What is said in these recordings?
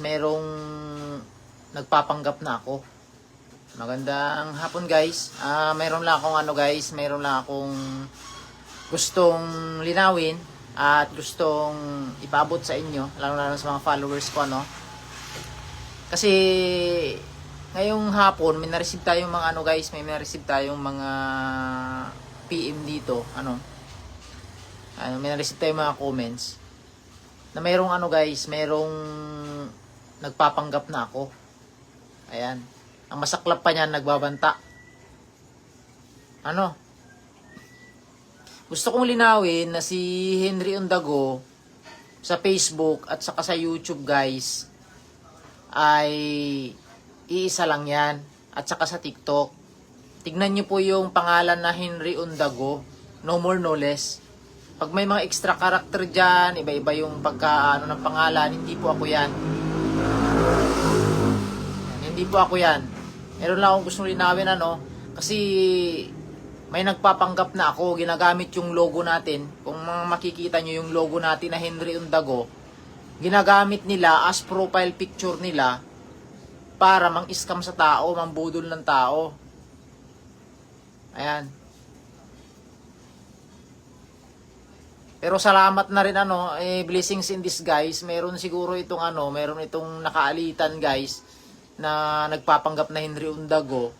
Merong nagpapanggap na ako. Magandang hapon guys. Mayroon lang akong mayroon lang akong gustong linawin at gustong ipaabot sa inyo, lalo sa mga followers ko Kasi ngayong hapon may na-receive tayong mga may na-receive tayong mga PM dito, may na-receive tayong mga comments na mayroong mayroong nagpapanggap na ako. Ayan. Ang masaklap pa niyan, nagbabanta. Gusto kong linawin na si Henry Ondago sa Facebook at saka sa YouTube guys ay iisa lang yan. At saka sa TikTok. Tignan nyo po yung pangalan na Henry Ondago. No more, no less. Pag may mga extra character dyan, iba-iba yung ng pangalan, hindi po ako yan. Hindi po ako yan. Meron lang akong gustong linawin kasi may nagpapanggap na ako, ginagamit yung logo natin. Kung makikita nyo yung logo natin na Henry Ondago, ginagamit nila as profile picture nila para mang-scam sa tao, mambudol ng tao. Ayan. Pero salamat na rin blessings in disguise. Meron siguro itong meron itong nakaalitan guys na nagpapanggap na Henry Ondago.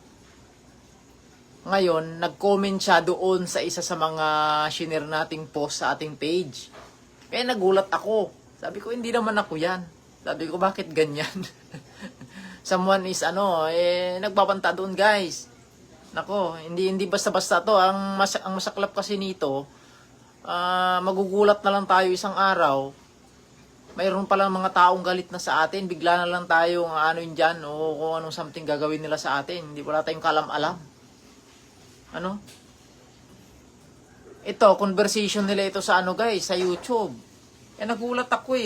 Ngayon, nag-comment siya doon sa isa sa mga share nating post sa ating page. Kaya nagulat ako. Sabi ko, hindi naman ako yan. Sabi ko, bakit ganyan? Someone is nagbabanta doon guys. Nako, hindi basta-basta to. Ang masaklap kasi nito, magugulat na lang tayo isang araw. Mayroon palang mga taong galit na sa atin, bigla na lang tayong dyan, o kung anong something gagawin nila sa atin. Hindi wala tayong kalam-alam. Ito, conversation nila ito sa guys, sa YouTube. Nagulat ako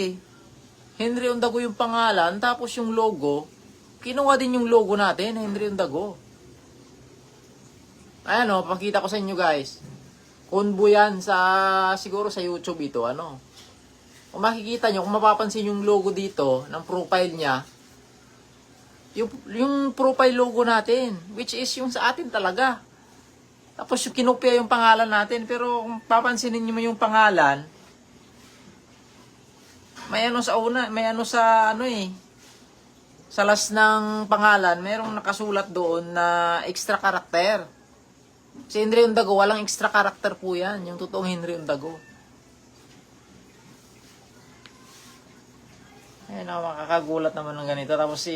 Henry Ondago yung pangalan, tapos yung logo, kinuha din yung logo natin, Henry Ondago. Ayan pakita ko sa inyo guys. Convo yan siguro sa YouTube ito, Kung makikita nyo, kung mapapansin yung logo dito, ng profile niya, yung profile logo natin, which is yung sa atin talaga. Tapos yung kinopya yung pangalan natin, pero kung papansinin nyo yung pangalan, may sa una, may sa sa last ng pangalan, mayroong nakasulat doon na extra character. Si Henry Ondago, walang extra character po yan, yung totoong Henry Ondago. Makakagulat naman ng ganito. Tapos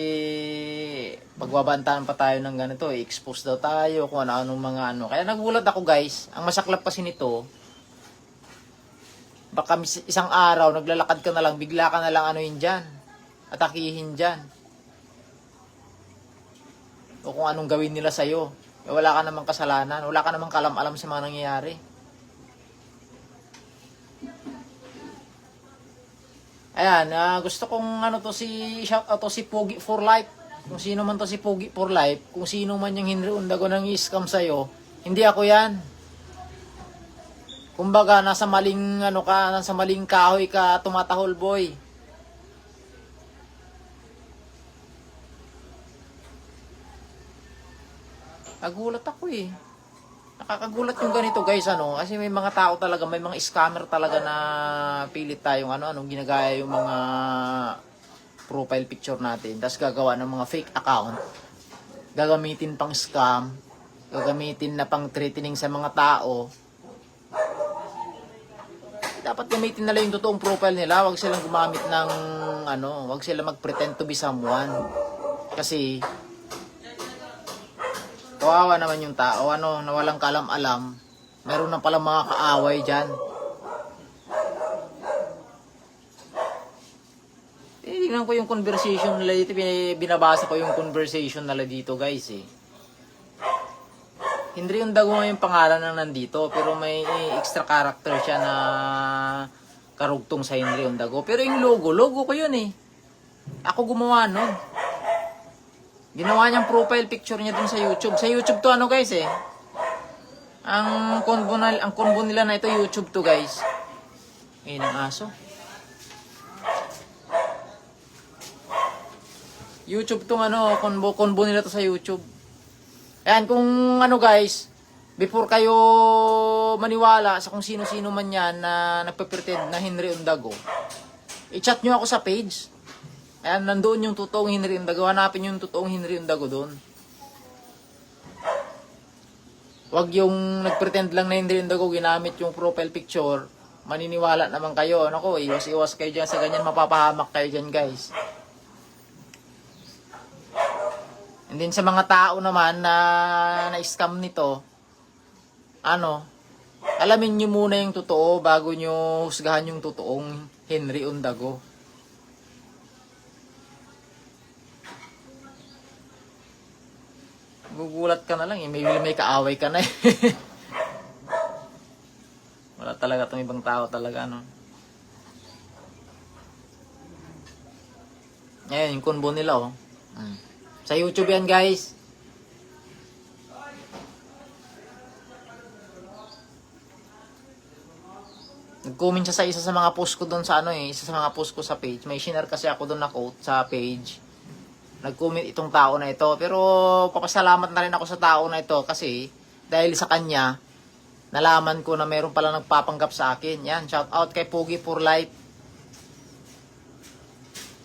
pagbabantaan pa tayo ng ganito, i-expose daw tayo kung ano-anong mga Kaya nagulat ako guys. Ang masaklap kasi nito, baka isang araw, naglalakad ka na lang, bigla ka na lang dyan. Atakihin dyan. O kung anong gawin nila sa'yo. Wala ka namang kasalanan. Wala ka namang kalam-alam sa mga nangyayari. Ayan, gusto kong shout out to si Pogi for Life. Kung sino man to si Pogi for Life, kung sino man yung Henry Ondago nang i-scam sa'yo, hindi ako yan. Kumbaga, nasa maling nasa maling kahoy ka tumatahol, boy. Nagulat ako Nakakagulat yung ganito guys kasi may mga tao talaga, may mga scammer talaga na pilit tayong ginagaya yung mga profile picture natin, tapos gagawa ng mga fake account, gagamitin pang scam, gagamitin na pang threatening sa mga tao. Dapat gamitin nila yung totoong profile nila, wag silang gumamit ng wag silang mag-pretend to be someone, kasi kawawa naman yung tao, na walang kalam-alam. Meron na palang mga kaaway dyan. Tingnan ko yung conversation nila dito, binabasa ko yung conversation nila dito guys Henry Ondago nga yung pangalan na nandito, pero may extra character siya na karugtong sa Henry Ondago. Pero yung logo ko yun Ako gumawa Ginawa niyang profile picture niya dun sa YouTube. Sa YouTube to guys Ang combo nila na ito YouTube to guys. Ayun ang aso. YouTube tong ano, combo nila to sa YouTube. Ayan, kung ano guys, before kayo maniwala sa kung sino-sino man yan na nagpe-pretend na Henry Undago, i-chat nyo ako sa page. Ayan, nandoon yung totoong Henry Undago. Hanapin yung totoong Henry Undago doon. Wag yung nagpretend lang na Henry Undago, ginamit yung profile picture. Maniniwala naman kayo. Nako, iwas-iwas kayo dyan sa ganyan. Mapapahamak kayo dyan guys. And then sa mga tao naman na na-scam nito, alamin nyo muna yung totoo bago nyo husgahan yung totoong Henry Undago. Gugulat ka na lang eh. May kaaway ka na eh. Wala talaga itong ibang tao talaga, no? Ayan, yung combo nila, oh. Sa YouTube yan, guys. Nag-comment siya sa isa sa mga post ko doon sa isa sa mga post ko sa page. May share kasi ako doon na quote sa page. Nag-comment itong tao na ito. Pero papasalamat na rin ako sa tao na ito kasi dahil sa kanya, nalaman ko na meron pala nagpapanggap sa akin. Yan, shout out kay Pogi for Life.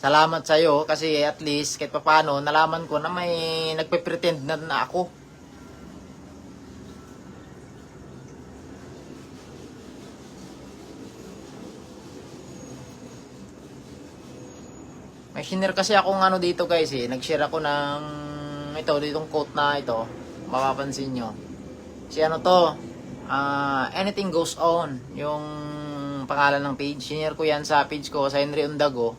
Salamat sa iyo kasi at least kahit papaano nalaman ko na may nagpe-pretend na ako. May share kasi akong dito guys eh. Nag-share ako ng ditong quote na ito. Mapapansin nyo. Si Anything Goes On. Yung pangalan ng page. Share ko yan sa page ko sa Henry Undago.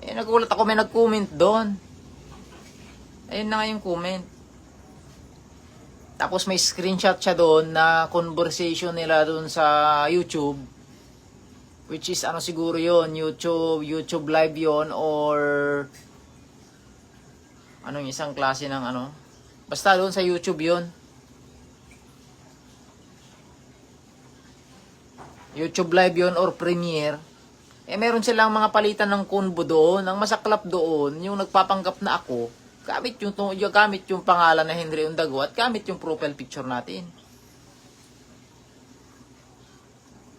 Nagulat ako, may nag-comment doon. Ayun na nga yung comment. Tapos may screenshot siya doon na conversation nila doon sa YouTube. Which is siguro yon YouTube live yon or yung isang klase ng basta doon sa YouTube yon. YouTube live yon or premiere. Meron silang mga palitan ng combo doon. Ang masaklap doon, yung nagpapanggap na ako, gamit yung pangalan na Henry Undago at gamit yung profile picture natin.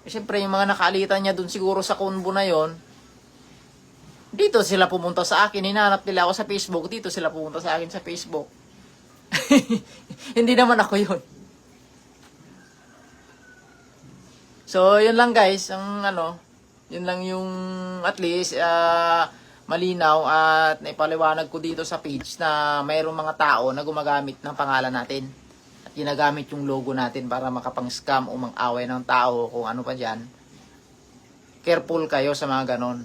Siyempre, yung mga nakalitan niya doon siguro sa combo na yon, dito sila pumunta sa akin. Hinanap nila ako sa Facebook. Dito sila pumunta sa akin sa Facebook. Hindi naman ako yun. So, yun lang guys. Yun lang yung at least malinaw at naipaliwanag ko dito sa page na mayroong mga tao na gumagamit ng pangalan natin at ginagamit yung logo natin para makapang-scam o mang-away ng tao kung ano pa dyan. Careful kayo sa mga ganon.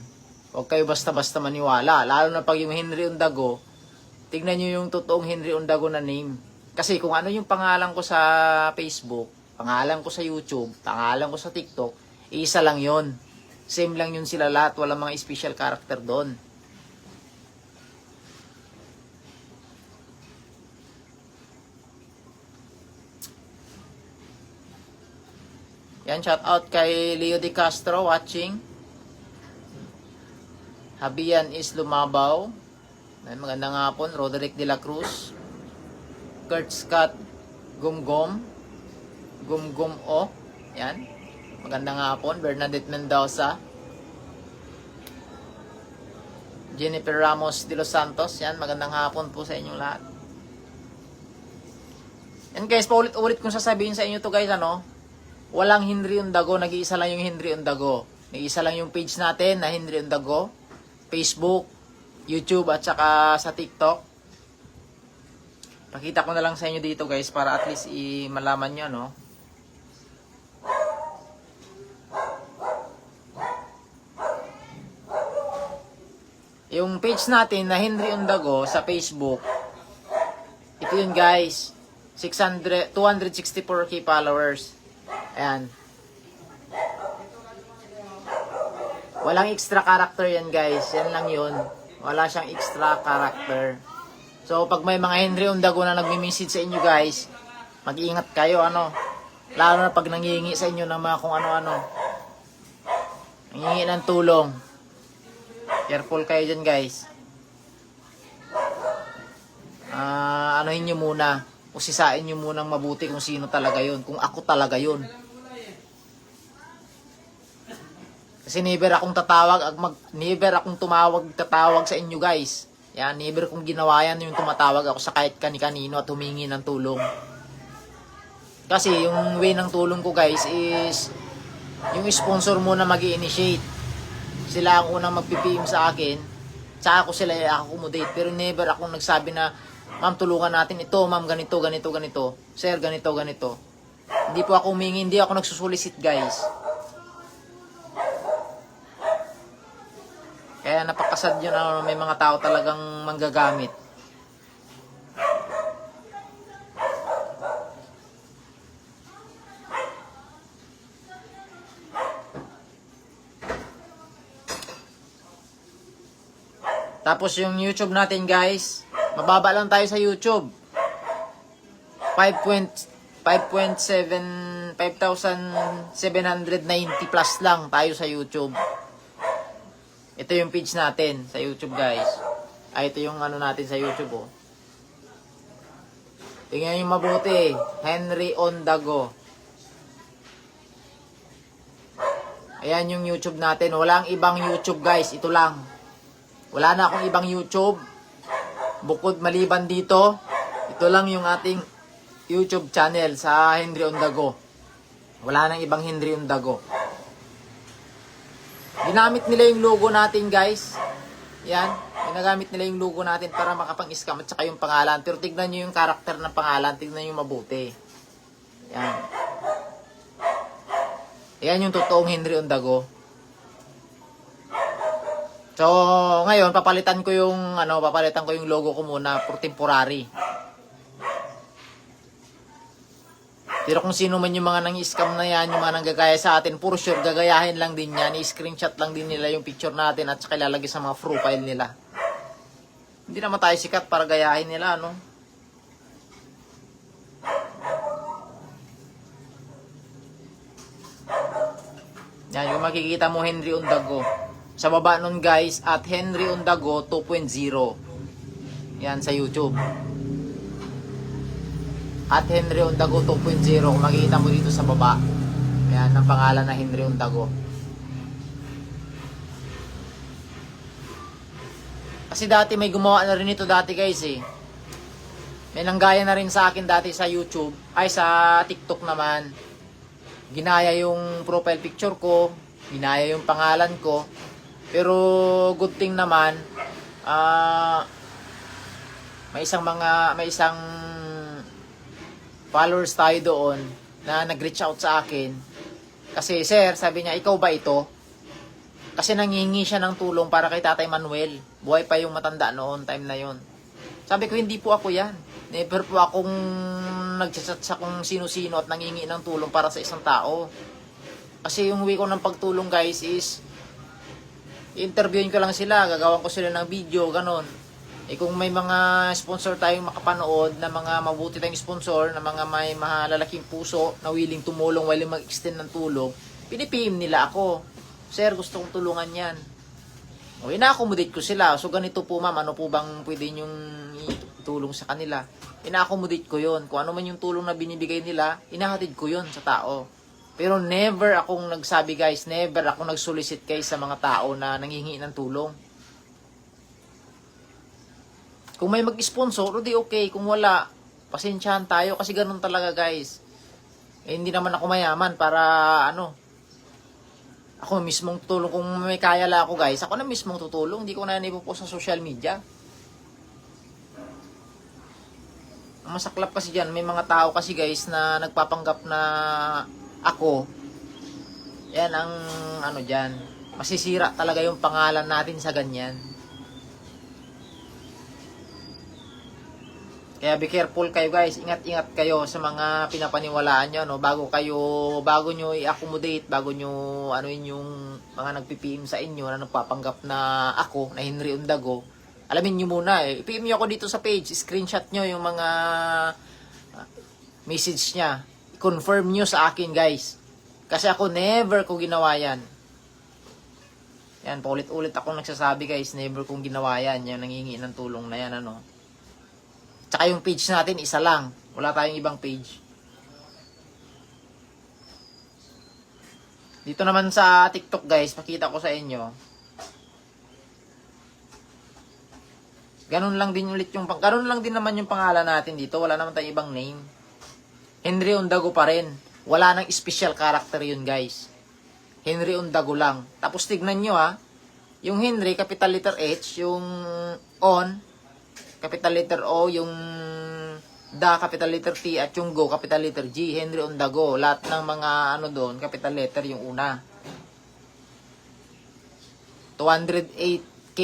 Huwag kayo basta-basta maniwala. Lalo na pag yung Henry Undago, tignan nyo yung totoong Henry Undago na name. Kasi kung ano yung pangalan ko sa Facebook, pangalan ko sa YouTube, pangalan ko sa TikTok, isa lang yon. Same lang yun sila lahat. Walang mga special character doon. Yan, shout out kay Leo De Castro watching. Habian is Lumabaw. Magandang hapon. Roderick De La Cruz. Kurt Scott Gumgom. Gumgom O. Yan. Magandang hapon. Bernadette Mendoza. Jennifer Ramos de Los Santos. Yan. Magandang hapon po sa inyong lahat. Yan guys, paulit-ulit kong sasabihin sa inyo to guys, walang Henry Undago. Nag-iisa lang yung Henry Undago. Nag-iisa lang yung page natin na Henry Undago. Facebook, YouTube, at saka sa TikTok. Pakita ko na lang sa inyo dito guys para at least malaman nyo, Yung page natin na Henry Undago sa Facebook, ito yun guys, 264k followers. Ayan. Walang extra character yan guys, yan lang yun. Wala siyang extra character. So pag may mga Henry Undago na nagmi-message sa inyo guys, mag-iingat kayo, lalo na pag nangihingi sa inyo ng mga kung ano-ano. Nangihingi ng tulong. Careful kayo dyan guys. Anuhin nyo muna. Usisain nyo munang mabuti kung sino talaga yun. Kung ako talaga yun. Kasi never akong tatawag sa inyo guys. Yan, never kong ginawa yan yung tumatawag ako sa kahit kani-kanino at humingi ng tulong. Kasi yung way ng tulong ko guys is yung sponsor muna mag-i-initiate. Sila ang unang magpipim sa akin, tsaka ako sila i-accommodate. Pero never akong nagsabi na, ma'am tulungan natin ito, ma'am ganito, ganito, ganito, sir ganito, ganito. Hindi po ako humingi, hindi ako nagsusulisit guys. Kaya napakasad yun na may mga tao talagang manggagamit. Tapos yung YouTube natin guys, mababa lang tayo sa YouTube. 5,790 plus lang tayo sa YouTube. Ito yung page natin sa YouTube guys. Ito yung ano natin sa YouTube oh. Tingnan nyo mabuti. Henry Ondago. Ayan yung YouTube natin. Walang ibang YouTube guys. Ito lang. Wala na akong ibang YouTube. Bukod maliban dito. Ito lang yung ating YouTube channel sa Henry Ondago. Wala nang ibang Henry Ondago. Ginamit nila yung logo natin guys. Yan. Ginagamit nila yung logo natin para makapang-scam at saka yung pangalan. Pero tignan nyo yung karakter ng pangalan. Tignan nyo mabuti. Yan. Yan yung totoong Henry Ondago. So, ngayon papalitan ko yung logo ko muna for temporary. Pero kung sino man yung mga nang-scam na yan, yung mga nanggagaya sa atin, for sure, gagayahin lang din yan. I-screenshot lang din nila yung picture natin at saka ilalagay sa mga profile nila. Hindi naman tayo sikat para gayahin nila, no? Yan, yung makikita mo, Henry Ondago. Sa baba nun guys, at Henry Ondago 2.0. Yan, sa YouTube. At Henry Ondago 2.0, kung makikita mo dito sa baba. Yan, ang pangalan na Henry Ondago. Kasi dati may gumawa na rin ito dati guys eh. May nanggaya na rin sa akin dati sa YouTube, ay sa TikTok naman. Ginaya yung profile picture ko, ginaya yung pangalan ko. Pero good thing naman, may isang followers tayo doon na nag-reach out sa akin. Kasi sir, sabi niya, ikaw ba ito? Kasi nangingi siya ng tulong para kay Tatay Manuel. Buhay pa yung matanda noon, time na yon. Sabi ko, hindi po ako yan. Never po akong nag-chat sa kung sino-sino at nangingi ng tulong para sa isang tao. Kasi yung way ko ng pagtulong guys is, interviewin ko lang sila, gagawan ko sila ng video, ganon. Eh kung may mga sponsor tayong makapanood na mga mabuti tayong sponsor, na mga may malalaking puso na willing tumulong, willing mag-extend ng tulong, pinipim nila ako. Sir, gusto kong tulungan yan. O, ina-accommodate ko sila. So, ganito po ma'am, ano po bang pwede nyong itulong sa kanila? Ina-accommodate ko yon. Kung ano man yung tulong na binibigay nila, inahatid ko yon sa tao. Pero never akong nagsabi guys, never akong nag-solicit guys sa mga tao na nanghihingi ng tulong. Kung may mag-sponsor, di okay. Kung wala, pasensyahan tayo kasi ganun talaga guys. Eh, hindi naman ako mayaman para ako mismong tutulong. Kung may kaya lang ako guys, ako na mismong tutulong. Hindi ko na ipopost sa social media. Ang masaklap kasi dyan, may mga tao kasi guys na nagpapanggap na ako. Yan ang dyan. Masisira talaga yung pangalan natin sa ganyan. Kaya be careful kayo guys, ingat-ingat kayo sa mga pinapaniwalaan nyo, no? Bago nyo i-accommodate, bago nyo yung mga nagpipim sa inyo na nagpapanggap na ako, na Henry Ondago, alamin nyo muna eh. I-PM nyo ako dito sa page, screenshot nyo yung mga message niya. I-confirm nyo sa akin guys. Kasi ako never ko ginawa yan. Yan, paulit-ulit ako nagsasabi guys, never kong ginawa yan. Yung nangingi ng tulong na yan, Tsaka yung page natin, isa lang. Wala tayong ibang page. Dito naman sa TikTok guys, pakita ko sa inyo. Ganun lang din ganun lang din naman yung pangalan natin dito. Wala naman tayong ibang name. Henry Ondago pa rin. Wala nang special character yun guys. Henry Ondago lang. Tapos tignan nyo ha. Yung Henry, capital letter H. Yung On, capital letter O. Yung Da, capital letter T. At yung Go, capital letter G. Henry Ondago. Lahat ng mga ano doon, capital letter yung una. 208k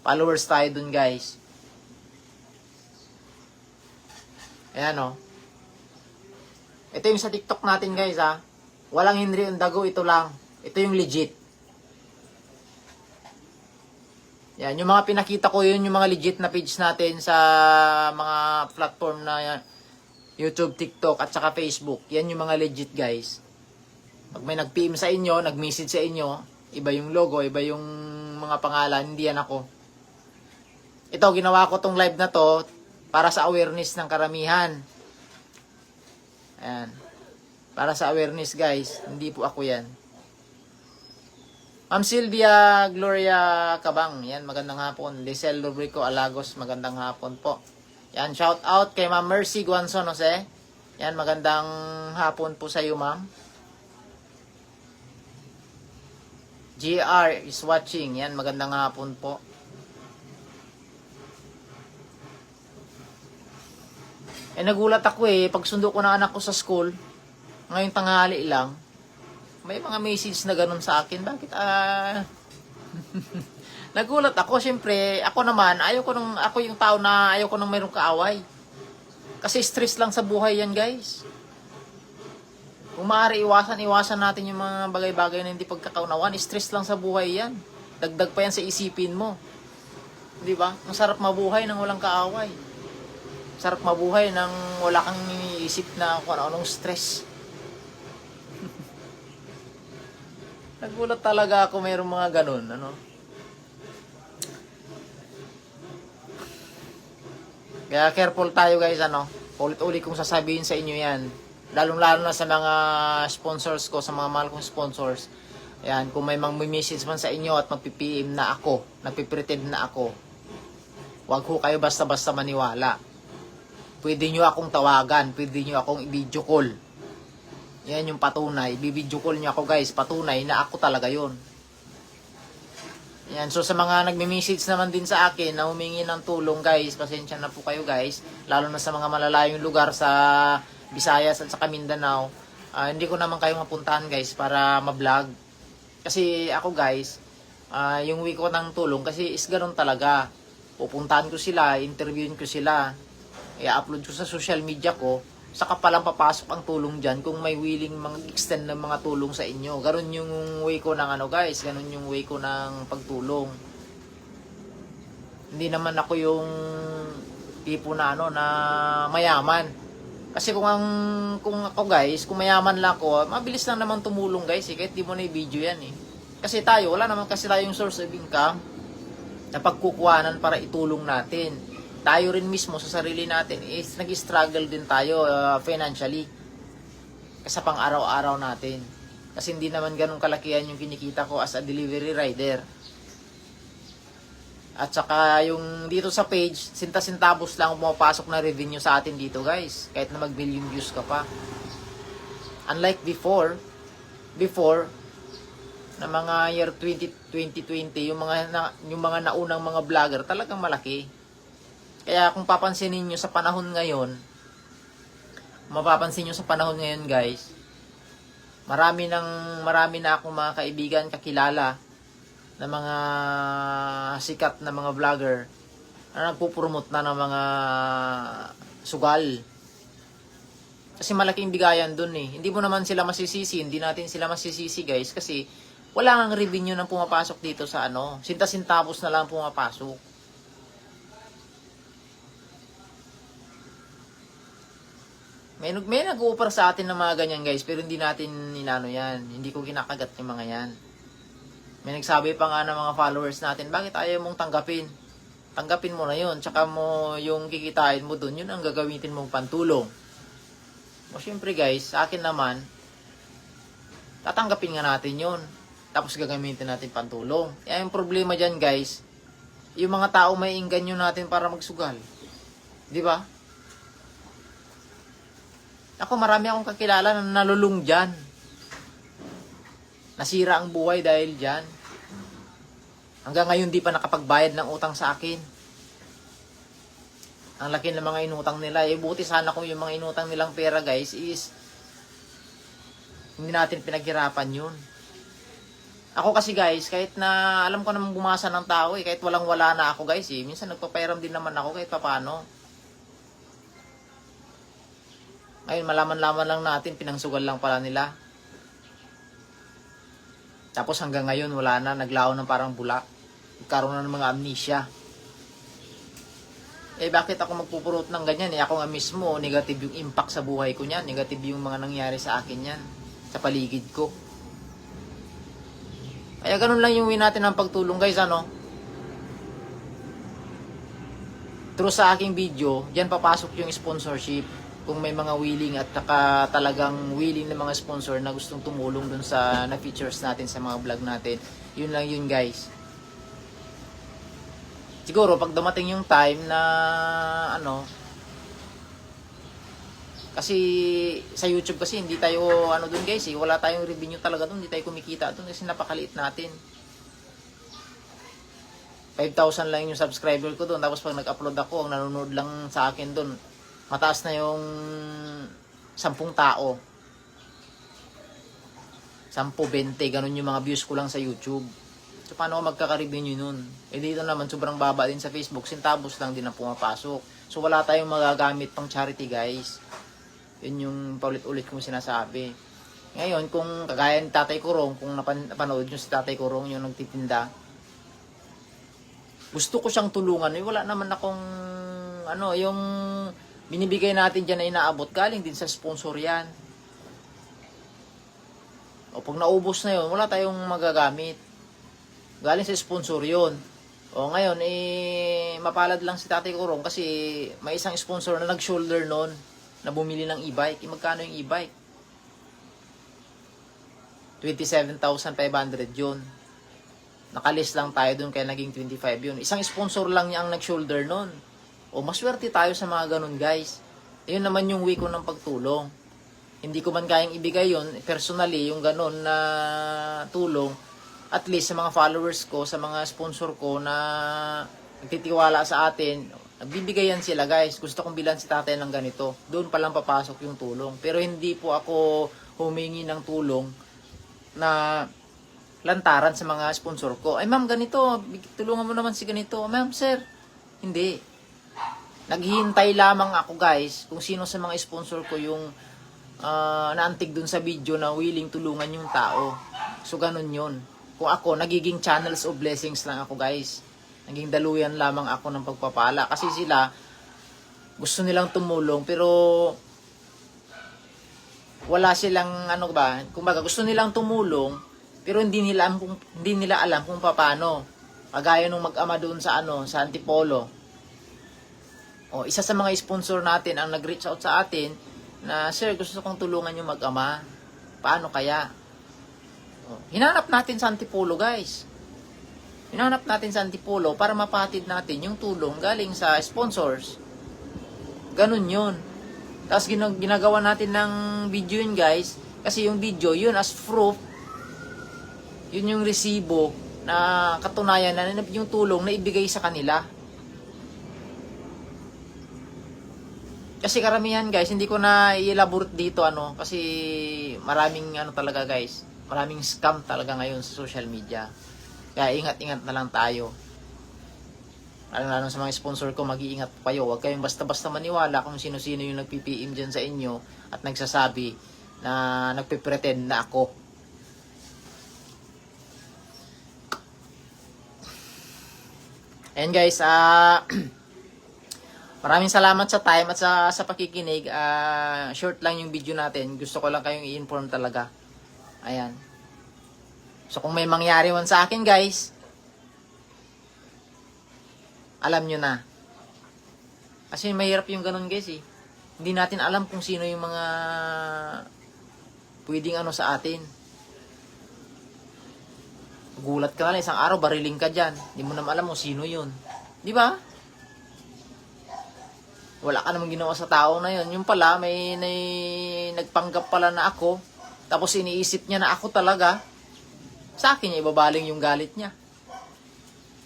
followers tayo dun guys. Ayan o. Ito yung sa TikTok natin guys ha. Walang Henry Ondago, ito lang. Ito yung legit. Yan, yung mga pinakita ko yun, yung mga legit na page natin sa mga platform na yan, YouTube, TikTok, at saka Facebook. Yan yung mga legit guys. Pag may nag-PM sa inyo, nag-message sa inyo, iba yung logo, iba yung mga pangalan, hindi yan ako. Ito, ginawa ko tong live na to para sa awareness ng karamihan. Ayan. Para sa awareness guys, hindi po ako yan. Ma'am Sylvia Gloria Cabang, yan, magandang hapon. Lisel Lubrico Alagos, magandang hapon po. Yan, shout out kay Ma'am Mercy Guanzon Jose. Yan, magandang hapon po sa iyo ma'am. GR is watching, yan, magandang hapon po. Nagulat ako pag sundo ko ng anak ko sa school, ngayong tanghali lang, may mga message na ganun sa akin. Bakit nagulat ako. Siyempre, ako naman, ako yung tao na ayaw ko nang mayroong kaaway. Kasi stress lang sa buhay yan, guys. Kung maaari, iwasan natin yung mga bagay-bagay na hindi pagkakaunawan. Stress lang sa buhay yan. Dagdag pa yan sa isipin mo. Di ba? Ang sarap mabuhay nang walang kaaway. Sarap mabuhay nang wala kang iniisip na kung anong stress. Nagulat talaga ako mayroong mga ganun, ano. Kaya careful tayo guys, ano. Ulit-ulit kong sasabihin sa inyo yan. Lalong-lalo na sa mga sponsors ko, sa mga mahal kong sponsors. Ayan, kung may mag-message man sa inyo at magpi-PM na ako, nagpipretend na ako, wag ho kayo basta-basta maniwala. Pwede nyo akong tawagan, pwede nyo akong i-video call. Yan yung patunay. Bibidyo call nyo ako guys. Patunay na ako talaga yon. Yan. So sa mga nagme-message naman din sa akin na humingi ng tulong guys. Pasensya na po kayo guys. Lalo na sa mga malalayong lugar sa Visayas at sa Mindanao. Hindi ko naman kayo mapuntahan guys para ma-vlog. Kasi ako guys, yung way ko ng tulong kasi is ganun talaga. Pupuntahan ko sila, interviewin ko sila. I-upload ko sa social media ko. Saka palang papasok ang tulong dyan kung may willing mag-extend ng mga tulong sa inyo. Ganun yung way ko ng ano guys. Ganun yung way ko ng pagtulong. Hindi naman ako yung tipo na ano na mayaman. Kasi kung ako guys, kung mayaman lang ako, mabilis lang naman tumulong guys kahit di mo na i-video yan Kasi tayo, wala naman kasi tayong source of income na pagkukuhanan para itulong natin. Tayo rin mismo sa sarili natin is nag-struggle din tayo financially sa pang araw-araw natin. Kasi hindi naman ganun kalakihan yung kinikita ko as a delivery rider. At saka yung dito sa page, sinta-sintabos lang pumapasok na revenue sa atin dito guys. Kahit na mag-million views ka pa. Unlike before na mga year 2020, yung mga naunang mga vlogger talagang malaki. Kaya kung papansinin nyo sa panahon ngayon, mapapansin nyo sa panahon ngayon guys, marami na akong mga kaibigan, kakilala na mga sikat na mga vlogger na nagpupromote na ng mga sugal. Kasi malaking bigayan dun Hindi mo naman sila masisisi, hindi natin sila masisisi guys kasi wala nang revenue na pumapasok dito sa sinta-sintapos na lang pumapasok. May nag-offer sa atin ng mga ganyan guys, pero hindi natin inano yan. Hindi ko kinakagat yung mga yan. May nagsabi pa nga ng mga followers natin, bakit ayaw mong tanggapin? tanggapin mo na yun. Tsaka mo yung kikitain mo dun, yun ang gagamitin mong pantulong. O syempre guys, sa akin naman, tatanggapin nga natin yun. Tapos gagamitin natin pantulong. Kaya yung problema dyan guys, yung mga tao may inganyo natin para magsugal. Di ba? Ako, marami akong kakilala na nalulung dyan. Nasira ang buhay dahil dyan. Hanggang ngayon di pa nakapagbayad ng utang sa akin. Ang laki ng mga inutang nila. Buti sana kung yung mga inutang nilang pera guys is hindi natin pinaghirapan yun. Ako kasi guys, kahit na alam ko naman bumasa ng tao kahit walang wala na ako guys minsan nagpapairam din naman ako kahit papano. Ngayon malaman-laman lang natin, pinangsugal lang pala nila. Tapos hanggang ngayon wala na, naglaho ng parang bula. Nagkaroon na ng mga amnesia. Bakit ako magpupurot ng ganyan? Ako nga mismo, negative yung impact sa buhay ko niyan. Negative yung mga nangyari sa akin yan. Sa paligid ko. Kaya ganun lang yung win natin ng pagtulong guys, ano? Through sa aking video, dyan papasok yung sponsorship. Kung may mga willing at talagang willing na mga sponsor na gustong tumulong dun sa na-features natin sa mga vlog natin. Yun lang yun guys. Siguro pag dumating yung time na ano, kasi sa YouTube kasi hindi tayo ano dun guys wala tayong revenue talaga dun, hindi tayo kumikita dun kasi napakaliit natin. 5,000 lang yung subscriber ko dun, tapos pag nag-upload ako, ang nanonood lang sa akin dun, mataas na yung 10 tao. 10-20, ganun yung mga views ko lang sa YouTube. So paano ako magkaka-revenue nun? Dito naman sobrang baba din sa Facebook, centavos lang din ang pumapasok. So wala tayong magagamit pang charity guys. Yun yung paulit-ulit kong sinasabi. Ngayon, kung kagaya ni Tatay Kurong, kung napanood nyo si Tatay Kurong, yung nagtitinda, gusto ko siyang tulungan. Wala naman akong, ano, yung binibigay natin dyan na inaabot, galing din sa sponsor yan. O pag naubos na yun, wala tayong magagamit. Galing sa sponsor yun. O ngayon, mapalad lang si Tatay Kurong kasi may isang sponsor na nag-shoulder noon na bumili ng e-bike. Magkano yung e-bike? 27,500 yun. Nakalist lang tayo dun kaya naging 25 yun. Isang sponsor lang niya ang nag-shoulder nun. O maswerte tayo sa mga ganun guys. Yun naman yung way ko ng pagtulong. Hindi ko man kayang ibigay yun personally, yung ganun na tulong. At least sa mga followers ko, sa mga sponsor ko na nagtitiwala sa atin, nagbibigayan sila guys. Gusto kong bilan si tatay ng ganito. Doon pa lang papasok yung tulong. Pero hindi po ako humingi ng tulong na lantaran sa mga sponsor ko. Ay ma'am, ganito, tulungan mo naman si ganito. Ma'am, sir, hindi. Naghihintay lamang ako guys kung sino sa mga sponsor ko yung naantig dun sa video na willing tulungan yung tao. So ganun yun. Kung ako, nagiging channels of blessings lang ako guys. Naging daluyan lamang ako ng pagpapala. Kasi sila, gusto nilang tumulong, pero wala silang, ano ba, kumbaga gusto nilang tumulong, pero hindi nila alam kung paano. Kagaya nung mag-ama doon sa sa Antipolo. O, isa sa mga sponsor natin ang nag-reach out sa atin na, sir, gusto kong tulungan yung mag-ama. Paano kaya? O, hinanap natin sa Antipolo, guys. Hinanap natin sa Antipolo para mapatid natin yung tulong galing sa sponsors. Ganun yun. Tapos ginagawa natin ng video yun, guys. Kasi yung video, yun as proof, yun yung resibo na katunayan na yung tulong na ibigay sa kanila. Kasi karamihan guys, hindi ko na i-elaborate dito kasi maraming talaga guys, maraming scam talaga ngayon sa social media. Kaya ingat-ingat na lang tayo. Lalo sa mga sponsor ko, mag-iingat po kayo. Huwag kayong basta-basta maniwala kung sino-sino yung nagpi-PM dyan sa inyo at nagsasabi na nagpe-pretend na ako. And guys, maraming salamat sa time at sa pakikinig. Short lang yung video natin. Gusto ko lang kayong i-inform talaga. Ayan. So kung may mangyari man sa akin guys, alam nyo na. Kasi mahirap yung ganun guys eh. Hindi natin alam kung sino yung mga pwedeng ano sa atin. Gulat ka na lang, isang araw bariling ka dyan. Hindi mo naman alam kung sino yun. Di ba? Wala ka namang ginawa sa tao na yun. Yung pala, may nagpanggap pala na ako. Tapos iniisip niya na ako talaga. Sa akin niya ibabaling yung galit niya.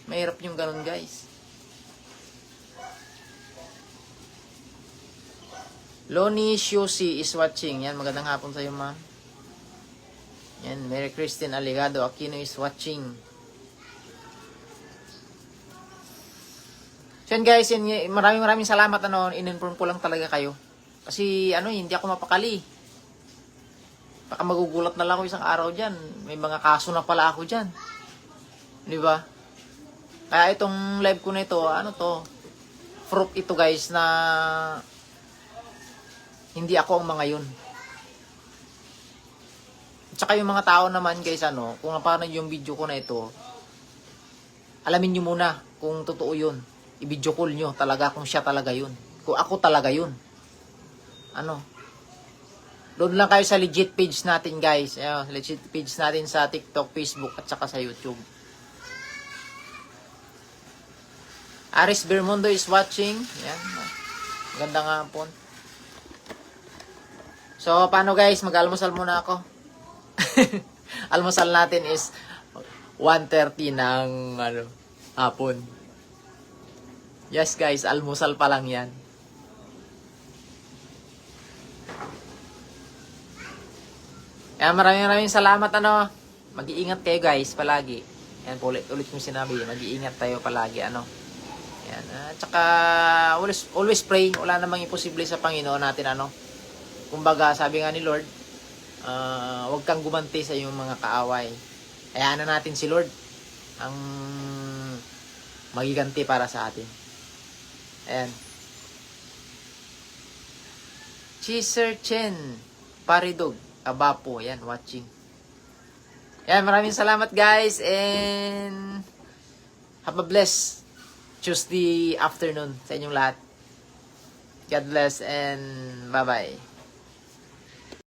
Mahirap yung ganun guys. Loni Shusi is watching. Yan, magandang hapon sa iyo, ma'am. Yan, Mary Christine Aligado Aquino is watching. So yan guys, yan, maraming salamat. In-inform ko lang talaga kayo. Kasi hindi ako mapakali. Baka magugulat na lang ako isang araw dyan. May mga kaso na pala ako dyan. Di ba? Kaya itong live ko na ito, proof ito guys na hindi ako ang mga yun. Tsaka yung mga tao naman guys, kung paano yung video ko na ito, alamin nyo muna kung totoo yun. I-video call nyo talaga kung siya talaga yun. Kung ako talaga yun. Doon lang kayo sa legit page natin guys. Legit page natin sa TikTok, Facebook, at saka sa YouTube. Aris Bermundo is watching. Yan. Magandang hapon. So, paano guys? Mag-almusal muna ako. Almusal natin is 1:30 ng hapon. Yes guys, almusal pa lang yan. Kaya maraming salamat Mag-iingat kayo guys palagi. Yan po ulit kong sinabi, mag-iingat tayo palagi Yan. Tsaka always pray. Wala namang imposible sa Panginoon natin Kumbaga, sabi nga ni Lord, huwag kang gumanti sa iyong mga kaaway. Hayaan na natin si Lord ang magiganti para sa atin. Ayan. Cheeser Chen Paridog Abapo. Ayan, watching. Ayan, maraming salamat guys. And have a blessed Tuesday afternoon sa inyong lahat. God bless and bye-bye.